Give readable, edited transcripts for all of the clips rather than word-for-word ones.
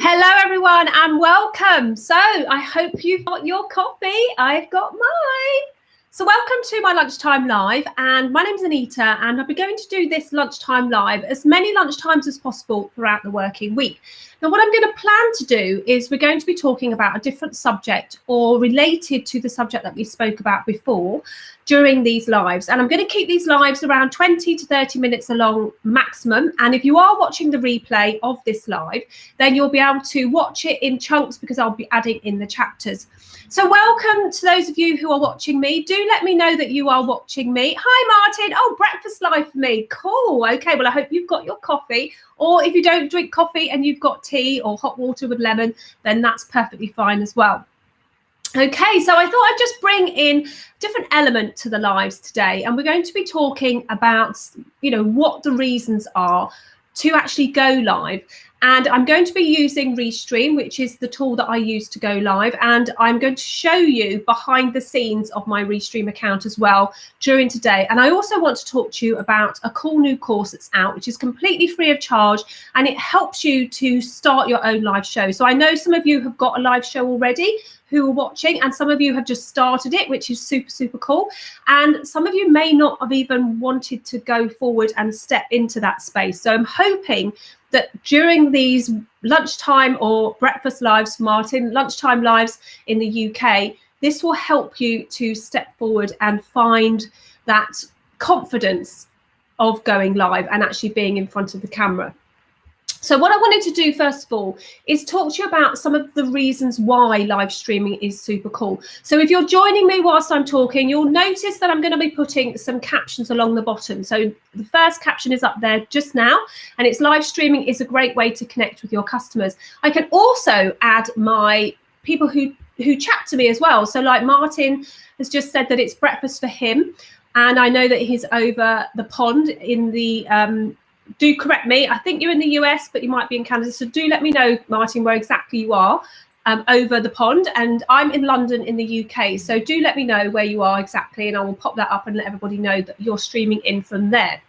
Hello everyone and welcome. So I hope you've got your coffee. I've got mine. So welcome to my lunchtime live, and my name's Anita, and I'll be going to do this lunchtime live as many lunchtimes as possible throughout the working week. Now what I'm going to plan to do is we're going to be talking about a different subject or related to the subject that we spoke about before during these lives, and I'm going to keep these lives around 20 to 30 minutes along maximum. And if you are watching the replay of this live, then you'll be able to watch it in chunks because I'll be adding in the chapters. So welcome to those of you who are watching me. Do let me know that you are watching me. Hi Martin. Oh, breakfast live for me. Cool. Okay, well I hope you've got your coffee, or if you don't drink coffee and you've got tea or hot water with lemon, then that's perfectly fine as well. Okay, so I thought I'd just bring in a different element to the lives today, and we're going to be talking about, what the reasons are to actually go live. And I'm going to be using Restream, which is the tool that I use to go live. And I'm going to show you behind the scenes of my Restream account as well during today. And I also want to talk to you about a cool new course that's out, which is completely free of charge, and it helps you to start your own live show. So I know some of you have got a live show already who are watching, and some of you have just started it, which is super, super cool. And some of you may not have even wanted to go forward and step into that space. So I'm hoping that during these lunchtime or breakfast lives, Martin, lunchtime lives in the UK, this will help you to step forward and find that confidence of going live and actually being in front of the camera. So what I wanted to do first of all is talk to you about some of the reasons why live streaming is super cool. So if you're joining me whilst I'm talking, you'll notice that I'm going to be putting some captions along the bottom. So the first caption is up there just now, and it's live streaming is a great way to connect with your customers. I can also add my people who chat to me as well. So like Martin has just said that it's breakfast for him, and I know that he's over the pond in the do correct me, I think you're in the US, but you might be in Canada. So do let me know, Martin, where exactly you are over the pond. And I'm in London in the UK. So do let me know where you are exactly, and I will pop that up and let everybody know that you're streaming in from there.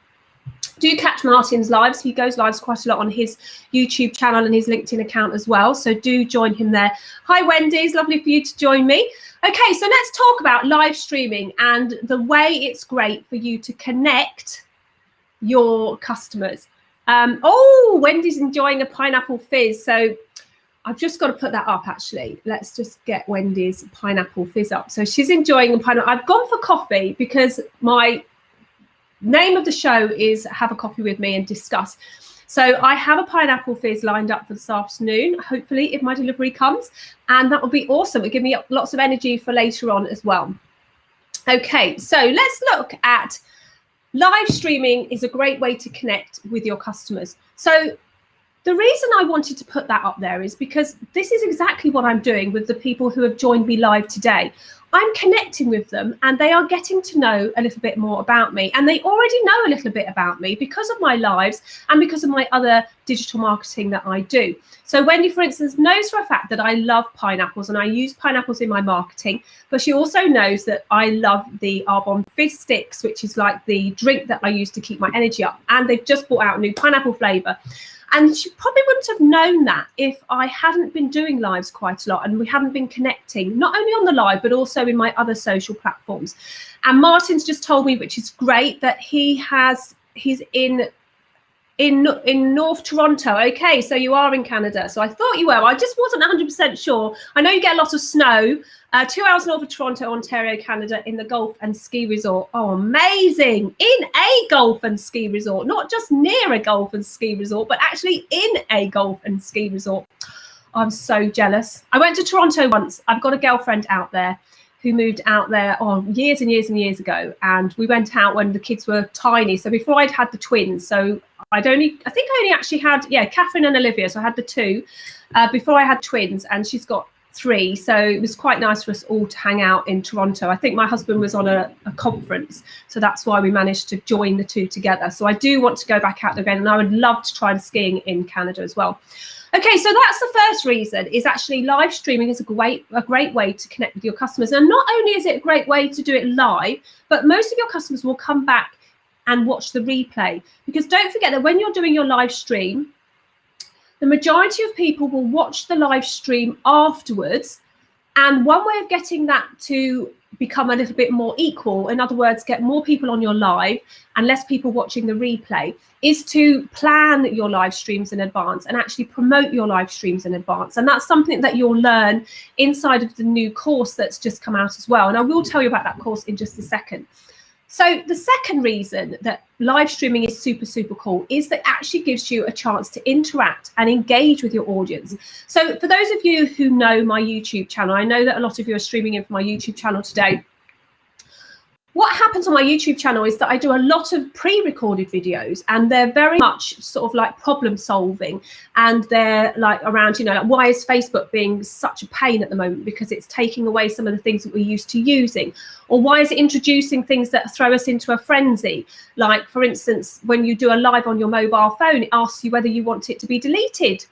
Do catch Martin's lives. He goes lives quite a lot on his YouTube channel and his LinkedIn account as well. So do join him there. Hi, Wendy. It's lovely for you to join me. Okay, so let's talk about live streaming and the way it's great for you to connect your customers. Oh, Wendy's enjoying a pineapple fizz. So I've just got to put that up actually. Let's just get Wendy's pineapple fizz up. So she's enjoying a pineapple. I've gone for coffee because my name of the show is Have a Coffee with Me and Discuss. So I have a pineapple fizz lined up for this afternoon, hopefully if my delivery comes, and that will be awesome. It'll give me lots of energy for later on as well. Okay, so let's look at live streaming is a great way to connect with your customers. So the reason I wanted to put that up there is because this is exactly what I'm doing with the people who have joined me live today. I'm connecting with them, and they are getting to know a little bit more about me, and they already know a little bit about me because of my lives and because of my other digital marketing that I do. So Wendy, for instance, knows for a fact that I love pineapples and I use pineapples in my marketing, but she also knows that I love the Arbonne Fizz Sticks, which is like the drink that I use to keep my energy up, and they've just brought out a new pineapple flavour. And she probably wouldn't have known that if I hadn't been doing lives quite a lot and we hadn't been connecting, not only on the live, but also in my other social platforms. And Martin's just told me, which is great, that he's in North Toronto. Okay, so you are in Canada. So I thought you were. I just wasn't 100% sure. I know you get a lot of snow. 2 hours north of Toronto, Ontario, Canada, in the golf and ski resort. Oh, amazing. In a golf and ski resort, not just near a golf and ski resort, but actually in a golf and ski resort. I'm so jealous. I went to Toronto once. I've got a girlfriend out there who moved out there years and years and years ago. And we went out when the kids were tiny. So before I'd had the twins. So I think I only actually had, Catherine and Olivia. So I had the two before I had twins, and she's got 3. So it was quite nice for us all to hang out in Toronto. I think my husband was on a conference, so that's why we managed to join the two together. So I do want to go back out there again, and I would love to try skiing in Canada as well. Okay, so that's the first reason, is actually live streaming is a great way to connect with your customers. And not only is it a great way to do it live, but most of your customers will come back and watch the replay. Because don't forget that when you're doing your live stream, the majority of people will watch the live stream afterwards. And one way of getting that to become a little bit more equal, in other words, get more people on your live and less people watching the replay, is to plan your live streams in advance and actually promote your live streams in advance. And that's something that you'll learn inside of the new course that's just come out as well. And I will tell you about that course in just a second. So the second reason that live streaming is super, super cool is that it actually gives you a chance to interact and engage with your audience. So for those of you who know my YouTube channel, I know that a lot of you are streaming in from my YouTube channel today. What happens on my YouTube channel is that I do a lot of pre-recorded videos, and they're very much sort of like problem solving, and they're like around, you know, like, why is Facebook being such a pain at the moment because it's taking away some of the things that we're used to using, or why is it introducing things that throw us into a frenzy, like for instance when you do a live on your mobile phone, it asks you whether you want it to be deleted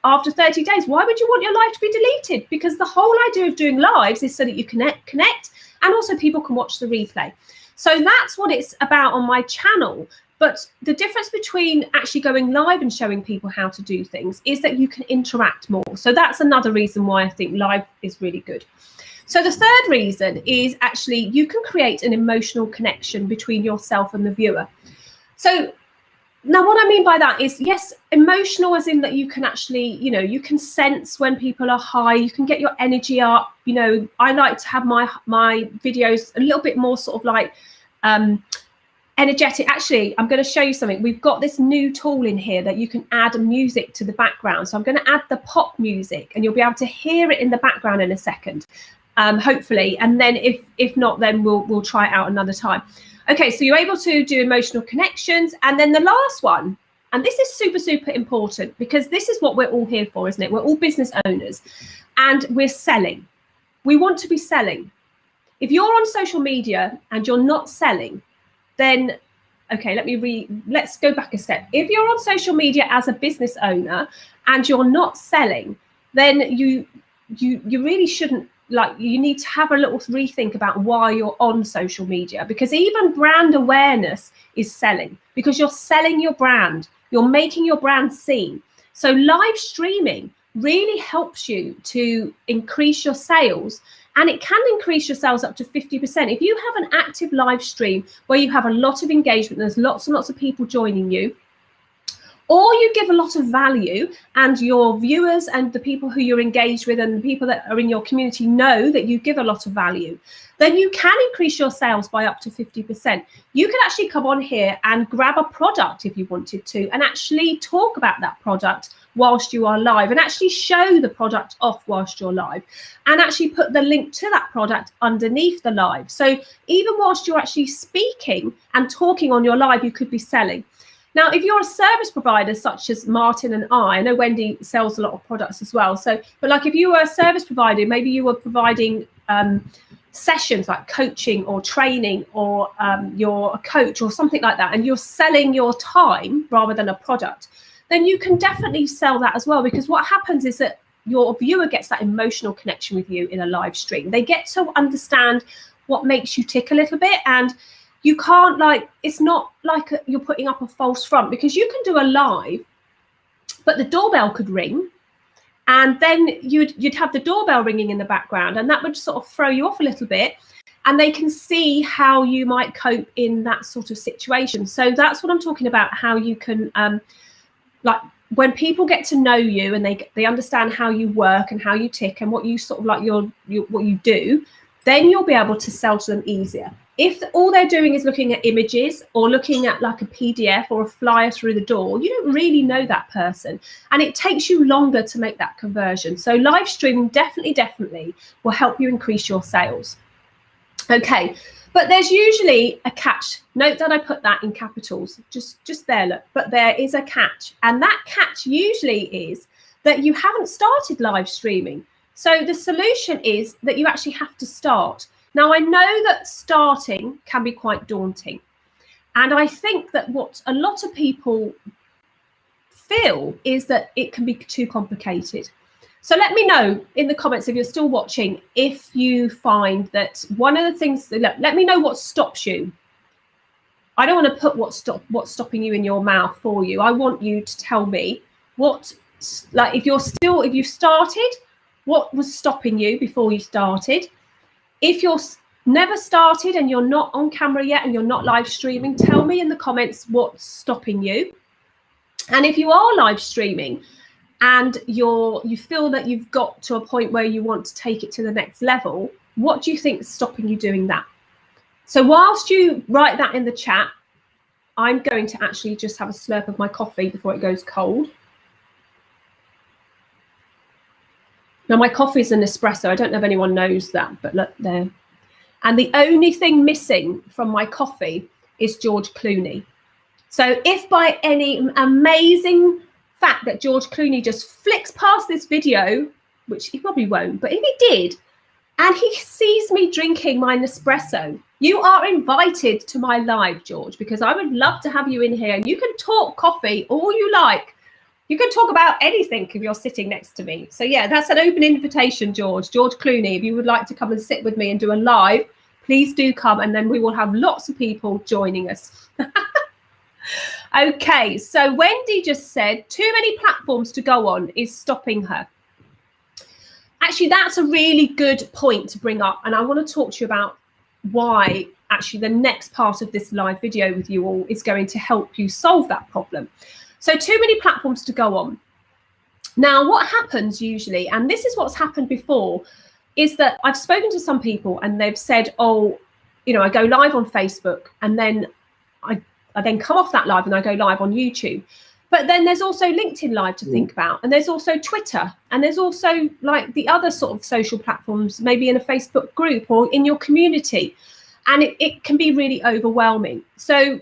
after 30 days. Why would you want your live to be deleted? Because the whole idea of doing lives is so that you connect and also people can watch the replay. So that's what it's about on my channel. But the difference between actually going live and showing people how to do things is that you can interact more. So that's another reason why I think live is really good. So the third reason is actually you can create an emotional connection between yourself and the viewer. So now what I mean by that is, yes, emotional as in that you can actually, you know, you can sense when people are high, you can get your energy up. You know, I like to have my videos a little bit more sort of like energetic. Actually, I'm going to show you something. We've got this new tool in here that you can add music to the background. So I'm going to add the pop music and you'll be able to hear it in the background in a second, hopefully. And then if not, then we'll try it out another time. Okay, so you're able to do emotional connections. And then the last one, and this is super, super important because this is what we're all here for, isn't it? We're all business owners and we're selling. We want to be selling. If you're on social media and you're not selling, then, okay, let's go back a step. If you're on social media as a business owner and you're not selling, then you really shouldn't. Like, you need to have a little rethink about why you're on social media, because even brand awareness is selling, because you're selling your brand, you're making your brand seen. So live streaming really helps you to increase your sales, and it can increase your sales up to 50%. If you have an active live stream where you have a lot of engagement, there's lots and lots of people joining you, or you give a lot of value and your viewers and the people who you're engaged with and the people that are in your community know that you give a lot of value, then you can increase your sales by up to 50%. You can actually come on here and grab a product if you wanted to and actually talk about that product whilst you are live, and actually show the product off whilst you're live, and actually put the link to that product underneath the live. So even whilst you're actually speaking and talking on your live, you could be selling. Now, if you're a service provider such as Martin and I know Wendy sells a lot of products as well. So, but like if you were a service provider, maybe you were providing sessions like coaching or training, or you're a coach or something like that, and you're selling your time rather than a product, then you can definitely sell that as well. Because what happens is that your viewer gets that emotional connection with you in a live stream. They get to understand what makes you tick a little bit, and you can't, like, it's not like you're putting up a false front, because you can do a live, but the doorbell could ring, and then you'd have the doorbell ringing in the background, and that would sort of throw you off a little bit, and they can see how you might cope in that sort of situation. So that's what I'm talking about, how you can, like, when people get to know you and they understand how you work and how you tick and what you sort of like what you do, then you'll be able to sell to them easier. If all they're doing is looking at images or looking at like a PDF or a flyer through the door, you don't really know that person, and it takes you longer to make that conversion. So live streaming definitely will help you increase your sales. Okay, but there's usually a catch. Note that I put that in capitals, just there, look, but there is a catch, and that catch usually is that you haven't started live streaming. So the solution is that you actually have to start. Now, I know that starting can be quite daunting, and I think that what a lot of people feel is that it can be too complicated. So let me know in the comments, if you're still watching, if you find that one of the things, let me know what stops you. I don't want to put what's stopping you in your mouth for you. I want you to tell me what like if you started, what was stopping you before you started? If you're never started and you're not on camera yet and you're not live streaming, tell me in the comments what's stopping you. And if you are live streaming and you feel that you've got to a point where you want to take it to the next level, what do you think is stopping you doing that? So whilst you write that in the chat, I'm going to actually just have a slurp of my coffee before it goes cold. Now, my coffee is an espresso. I don't know if anyone knows that, but look there. And the only thing missing from my coffee is George Clooney. So if by any amazing fact that George Clooney just flicks past this video, which he probably won't, but if he did, and he sees me drinking my Nespresso, you are invited to my live, George, because I would love to have you in here and you can talk coffee all you like. You can talk about anything if you're sitting next to me. So yeah, that's an open invitation, George. George Clooney, if you would like to come and sit with me and do a live, please do come, and then we will have lots of people joining us. Okay, so Wendy just said too many platforms to go on is stopping her. Actually, that's a really good point to bring up, and I want to talk to you about why actually the next part of this live video with you all is going to help you solve that problem. So too many platforms to go on. Now, what happens usually, and this is what's happened before, is that I've spoken to some people and they've said, oh, you know, I go live on Facebook and then I then come off that live and I go live on YouTube. But then there's also LinkedIn Live to think about, and there's also Twitter, and there's also like the other sort of social platforms, maybe in a Facebook group or in your community. And it can be really overwhelming. So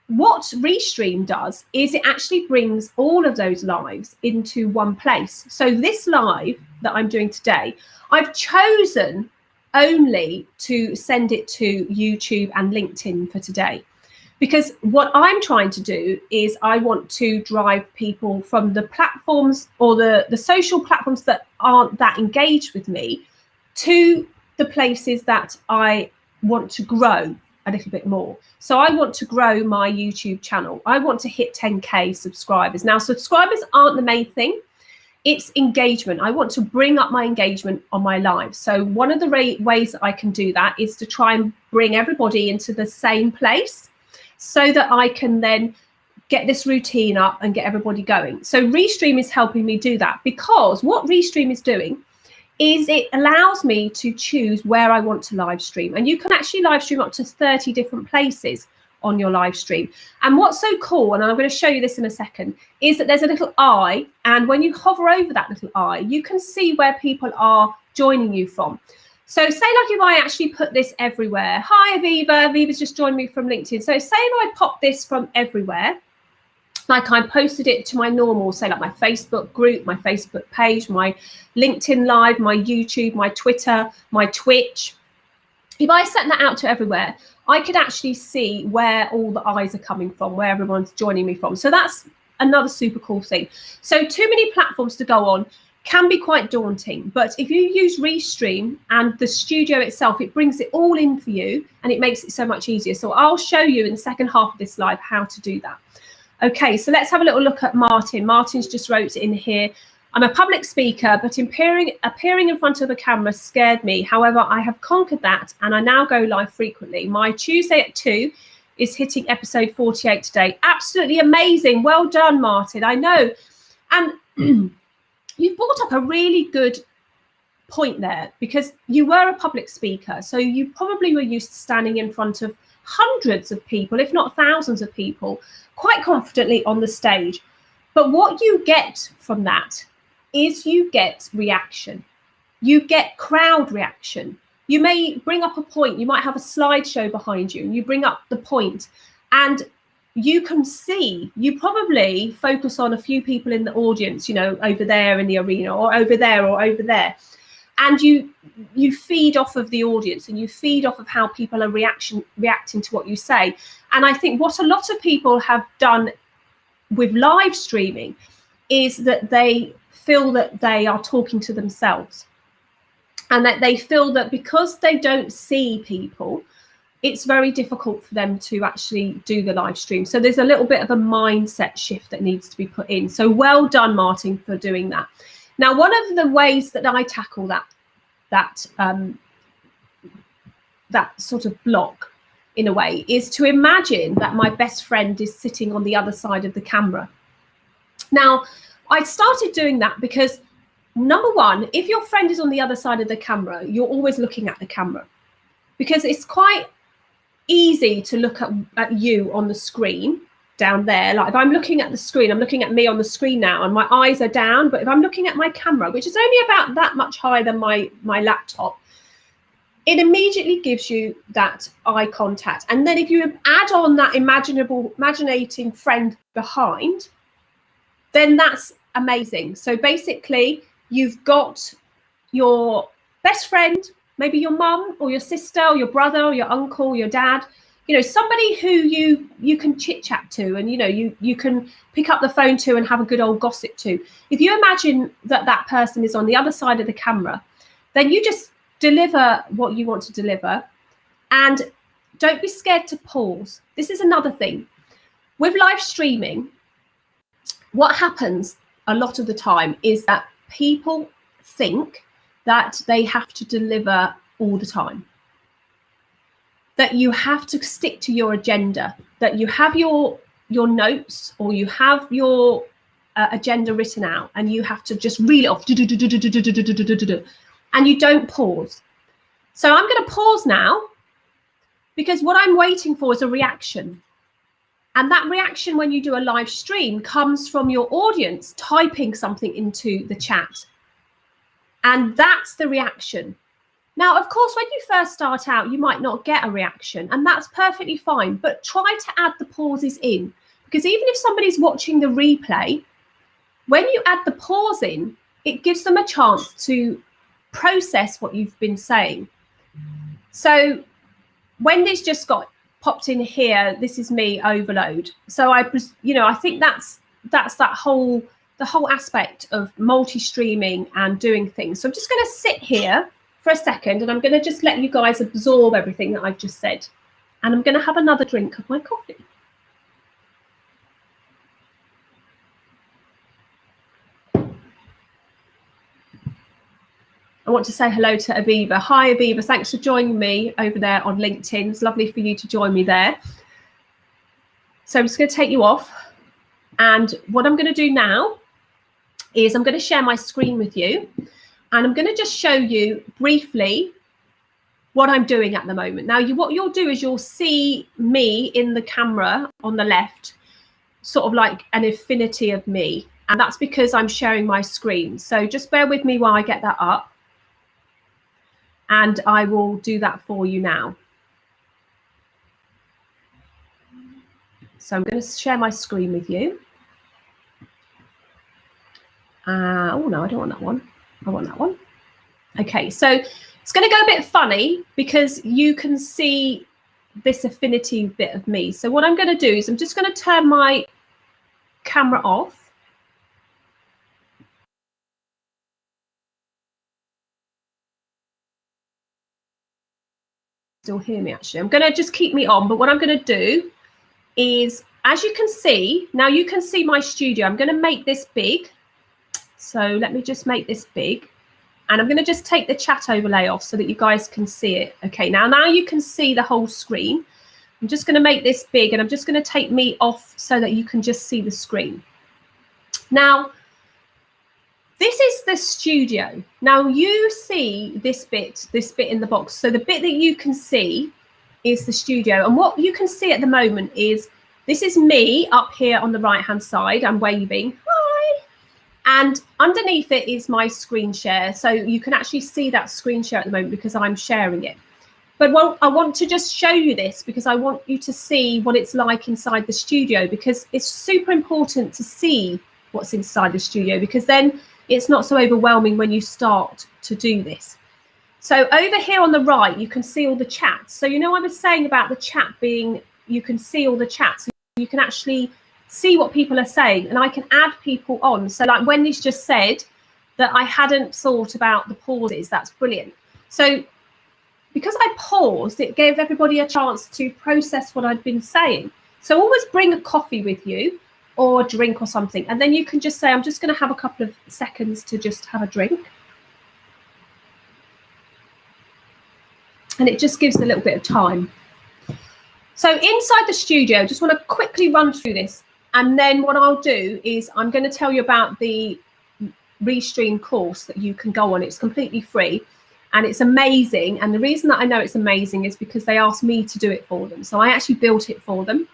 what Restream does is it actually brings all of those lives into one place. So this live that I'm doing today, I've chosen only to send it to YouTube and LinkedIn for today. Because what I'm trying to do is I want to drive people from the platforms or the social platforms that aren't that engaged with me to the places that I want to grow a little bit more. So I want to grow my YouTube channel. I want to hit 10K subscribers. Now, subscribers aren't the main thing. It's engagement. I want to bring up my engagement on my live. So one of the ways that I can do that is to try and bring everybody into the same place so that I can then get this routine up and get everybody going. So Restream is helping me do that, because what Restream is doing is it allows me to choose where I want to live stream. And you can actually live stream up to 30 different places on your live stream. And what's so cool, and I'm going to show you this in a second, is that there's a little eye. And when you hover over that little eye, you can see where people are joining you from. So say like if I actually put this everywhere. Hi, Aviva. Aviva's just joined me from LinkedIn. So say if I pop this from everywhere, like I posted it to my normal, say like my Facebook group, my Facebook page, my LinkedIn Live, my YouTube, my Twitter, my Twitch. If I sent that out to everywhere, I could actually see where all the eyes are coming from, where everyone's joining me from. So that's another super cool thing. So too many platforms to go on can be quite daunting, but if you use Restream and the studio itself, it brings it all in for you and it makes it so much easier. So I'll show you in the second half of this live how to do that. Okay, so let's have a little look at Martin. Martin's just wrote in here, I'm a public speaker, but appearing in front of a camera scared me. However, I have conquered that and I now go live frequently. My Tuesday at 2 is hitting episode 48 today. Absolutely amazing. Well done, Martin. I know. And you've brought up a really good point there, because you were a public speaker. So you probably were used to standing in front of hundreds of people, if not thousands of people, quite confidently on the stage. But what you get from that is you get reaction. You get crowd reaction. You may bring up a point. You might have a slideshow behind you and you bring up the point, and you can see, you probably focus on a few people in the audience, you know, over there in the arena or over there or over there. And you feed off of the audience and you feed off of how people are reacting to what you say. And I think what a lot of people have done with live streaming is that they feel that they are talking to themselves, and that they feel that because they don't see people, it's very difficult for them to actually do the live stream. So there's a little bit of a mindset shift that needs to be put in. So well done, Martin, for doing that. Now, one of the ways that I tackle that sort of block in a way is to imagine that my best friend is sitting on the other side of the camera. Now, I started doing that because, number one, if your friend is on the other side of the camera, you're always looking at the camera, because it's quite easy to look at you on the screen down there. Like if I'm looking at the screen, I'm looking at me on the screen now and my eyes are down, but if I'm looking at my camera, which is only about that much higher than my laptop, it immediately gives you that eye contact. And then if you add on that imaginating friend behind, then that's amazing. So basically you've got your best friend, maybe your mum or your sister or your brother or your uncle, your dad, you know, somebody who you can chit chat to, and, you know, you can pick up the phone to and have a good old gossip to. If you imagine that person is on the other side of the camera, then you just deliver what you want to deliver, and don't be scared to pause. This is another thing. With live streaming, what happens a lot of the time is that people think that they have to deliver all the time, that you have to stick to your agenda, that you have your notes or you have your agenda written out and you have to just reel it off, and you don't pause. So I'm going to pause now, because what I'm waiting for is a reaction. And that reaction, when you do a live stream, comes from your audience typing something into the chat. And that's the reaction. Now, of course, when you first start out, you might not get a reaction, and that's perfectly fine. But try to add the pauses in, because even if somebody's watching the replay, when you add the pause in, it gives them a chance to process what you've been saying. So Wendy's just got popped in here. This is me, overload. So I think that's the whole aspect of multi-streaming and doing things. So I'm just going to sit here for a second, and I'm going to just let you guys absorb everything that I've just said. And I'm going to have another drink of my coffee. I want to say hello to Aviva. Hi, Aviva. Thanks for joining me over there on LinkedIn. It's lovely for you to join me there. So I'm just going to take you off. And what I'm going to do now is I'm going to share my screen with you. And I'm going to just show you briefly what I'm doing at the moment. Now, what you'll do is you'll see me in the camera on the left, sort of like an infinity of me. And that's because I'm sharing my screen. So just bear with me while I get that up. And I will do that for you now. So I'm going to share my screen with you. Oh, no, I don't want that one. I want that one. Okay, so it's going to go a bit funny because you can see this affinity bit of me. So what I'm going to do is I'm just going to turn my camera off. Still hear me, actually. I'm going to just keep me on, but what I'm going to do is, as you can see, now you can see my studio. I'm going to make this big. So let me just make this big. And I'm going to just take the chat overlay off so that you guys can see it. Okay, now you can see the whole screen. I'm just going to make this big, and I'm just going to take me off so that you can just see the screen. Now, this is the studio. Now you see this bit in the box. So the bit that you can see is the studio. And what you can see at the moment is, this is me up here on the right-hand side. I'm waving. Hi. And underneath it is my screen share. So you can actually see that screen share at the moment because I'm sharing it. But I want to just show you this because I want you to see what it's like inside the studio, because it's super important to see what's inside the studio, because then it's not so overwhelming when you start to do this. So over here on the right, you can see all the chats. So, you know, I was saying about the chat being, you can see all the chats. You can actually see what people are saying, and I can add people on. So like Wendy's just said that I hadn't thought about the pauses. That's brilliant. So because I paused, it gave everybody a chance to process what I'd been saying. So always bring a coffee with you or a drink or something. And then you can just say, I'm just going to have a couple of seconds to just have a drink. And it just gives a little bit of time. So inside the studio, just want to quickly run through this. And then what I'll do is I'm going to tell you about the Restream course that you can go on. It's completely free and it's amazing. And the reason that I know it's amazing is because they asked me to do it for them. So I actually built it for them.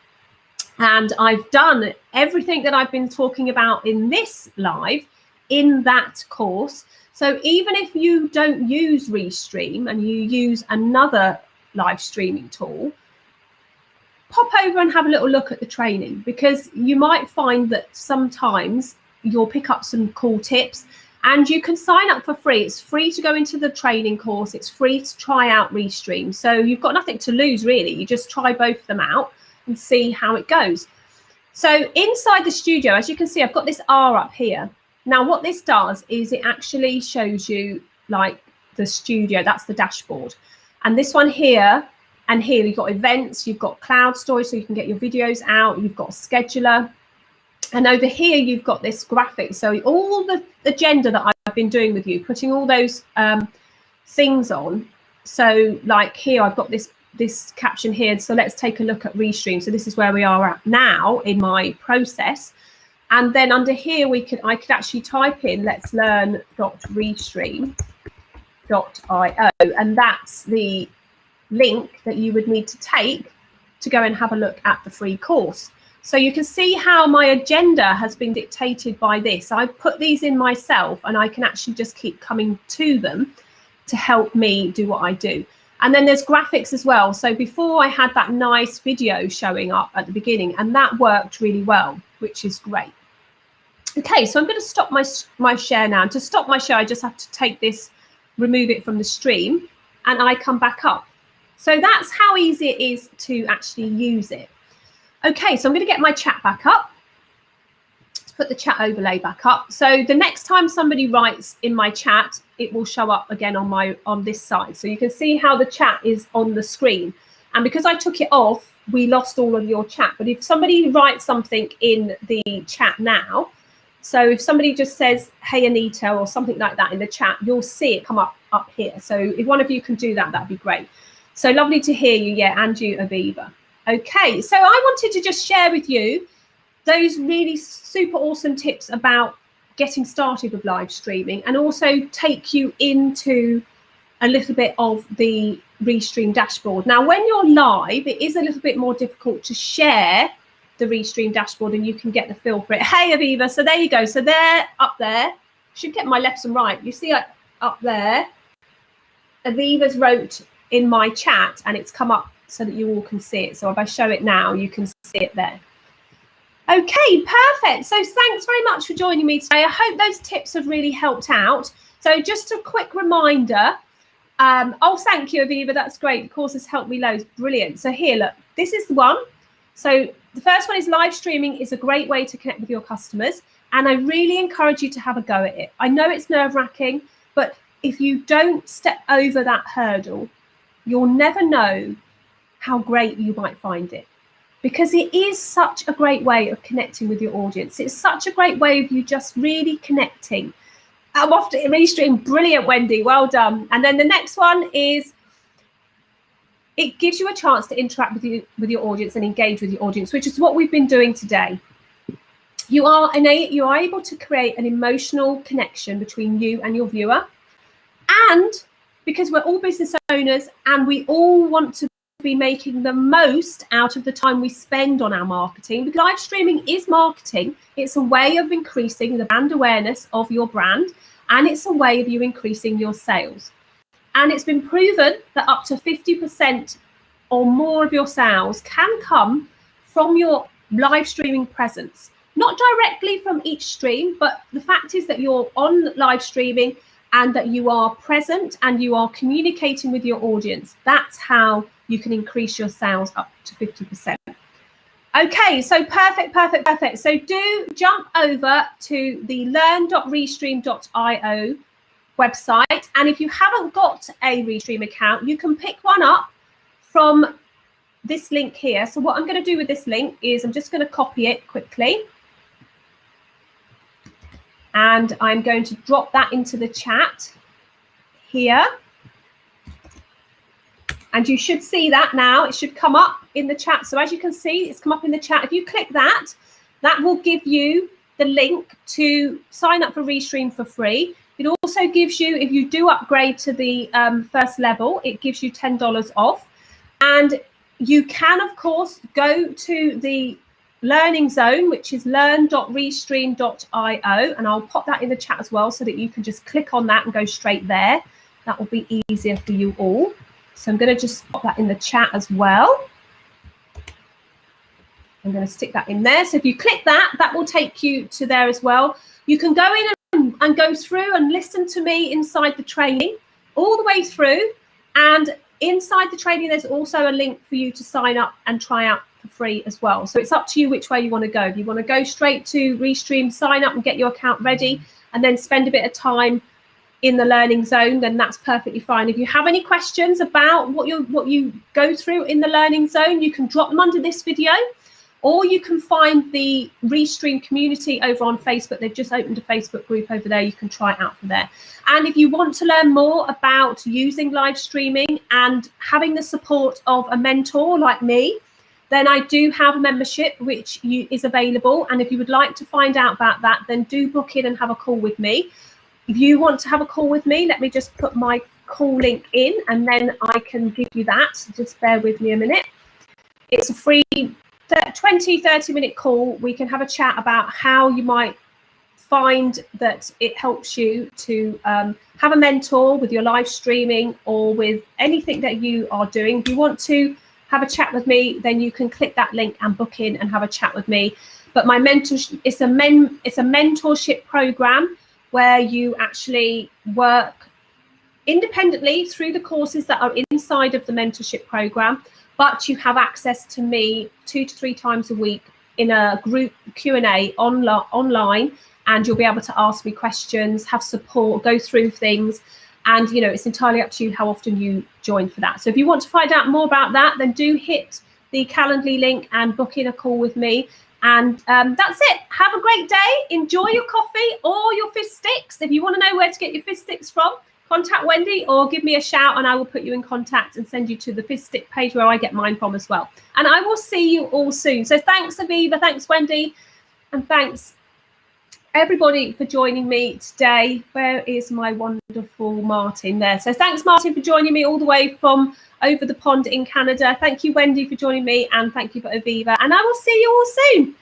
And I've done everything that I've been talking about in this live in that course. So even if you don't use Restream and you use another live streaming tool, pop over and have a little look at the training, because you might find that sometimes you'll pick up some cool tips, and you can sign up for free. It's free to go into the training course. It's free to try out Restream. So you've got nothing to lose, really. You just try both of them out and see how it goes. So inside the studio, as you can see, I've got this R up here. Now, what this does is it actually shows you like the studio. That's the dashboard. And this one here and here, you've got events, you've got cloud storage, so you can get your videos out. You've got a scheduler. And over here, you've got this graphic. So all the agenda that I've been doing with you, putting all those things on. So like here, I've got this caption here. So let's take a look at Restream. So this is where we are at now in my process. And then under here, I could actually type in let's learn.restream.io. And that's the link that you would need to take to go and have a look at the free course. So you can see how my agenda has been dictated by this. I put these in myself and I can actually just keep coming to them to help me do what I do. And then there's graphics as well. So before I had that nice video showing up at the beginning, and that worked really well, which is great. Okay, so I'm going to stop my share now. And to stop my share, I just have to take this, remove it from the stream, and I come back up. So that's how easy it is to actually use it. Okay, so I'm going to get my chat back up. Let's put the chat overlay back up. So the next time somebody writes in my chat, it will show up again on this side. So you can see how the chat is on the screen. And because I took it off, we lost all of your chat. But if somebody writes something in the chat now, so if somebody just says, hey, Anita, or something like that in the chat, you'll see it come up here. So if one of you can do that, that'd be great. So lovely to hear you. Yeah, and you, Aviva. Okay, so I wanted to just share with you those really super awesome tips about getting started with live streaming, and also take you into a little bit of the Restream dashboard. Now, when you're live, it is a little bit more difficult to share the Restream dashboard, and you can get the feel for it. Hey, Aviva, so there you go. So there, up there, should get my left and right. You see up there, Aviva's wrote in my chat, and it's come up so that you all can see it. So if I show it now, you can see it there. Okay, perfect. So thanks very much for joining me today. I hope those tips have really helped out. So just a quick reminder. Oh, thank you, Aviva. That's great. The course has helped me loads. Brilliant. So here, look, this is the one. So the first one is live streaming is a great way to connect with your customers. And I really encourage you to have a go at it. I know it's nerve-wracking, but if you don't step over that hurdle, you'll never know how great you might find it, because it is such a great way of connecting with your audience. It's such a great way of you just really connecting. I'm off to Restream. Brilliant, Wendy. Well done. And then the next one is it gives you a chance to interact with your audience and engage with your audience, which is what we've been doing today. You are able to create an emotional connection between you and your viewer. And because we're all business owners and we all want to be making the most out of the time we spend on our marketing, because live streaming is marketing. It's a way of increasing the brand awareness of your brand, and it's a way of you increasing your sales. And it's been proven that up to 50% or more of your sales can come from your live streaming presence. Not directly from each stream, but the fact is that you're on live streaming and that you are present and you are communicating with your audience. That's how you can increase your sales up to 50%. Okay, so perfect. So do jump over to the learn.restream.io website. And if you haven't got a Restream account, you can pick one up from this link here. So what I'm going to do with this link is I'm just going to copy it quickly. And I'm going to drop that into the chat here. And you should see that now. It should come up in the chat. So as you can see, it's come up in the chat. If you click that, that will give you the link to sign up for Restream for free. It also gives you, if you do upgrade to the first level, it gives you $10 off. And you can, of course, go to the learning zone, which is learn.restream.io. And I'll pop that in the chat as well so that you can just click on that and go straight there. That will be easier for you all. So I'm going to just pop that in the chat as well. I'm going to stick that in there. So if you click that, that will take you to there as well. You can go in and go through and listen to me inside the training all the way through. And inside the training, there's also a link for you to sign up and try out for free as well. So it's up to you which way you want to go. If you want to go straight to Restream, sign up and get your account ready, and then spend a bit of time in the learning zone, then that's perfectly fine. If you have any questions about what you go through in the learning zone, you can drop them under this video, or you can find the Restream community over on Facebook. They've just opened a Facebook group over there. You can try it out from there. And if you want to learn more about using live streaming and having the support of a mentor like me, then I do have a membership which is available. And if you would like to find out about that, then do book in and have a call with me. If you want to have a call with me, let me just put my call link in and then I can give you that. So just bear with me a minute. It's a free 20-30 minute call. We can have a chat about how you might find that it helps you to have a mentor with your live streaming or with anything that you are doing. If you want to have a chat with me, then you can click that link and book in and have a chat with me. But my mentorship, it's a mentorship program where you actually work independently through the courses that are inside of the mentorship program, but you have access to me 2 to 3 times a week in a group Q&A online, and you'll be able to ask me questions, have support, go through things, and you know, it's entirely up to you how often you join for that. So if you want to find out more about that, then do hit the Calendly link and book in a call with me. And that's it. Have a great day. Enjoy your coffee or your fish sticks. If you want to know where to get your fish sticks from, contact Wendy or give me a shout and I will put you in contact and send you to the fish stick page where I get mine from as well. And I will see you all soon. So thanks, Aviva. Thanks, Wendy. And thanks, everybody, for joining me today. Where is my wonderful Martin? There. So thanks, Martin, for joining me all the way from over the pond in Canada. Thank you, Wendy, for joining me, and thank you for Aviva. And I will see you all soon.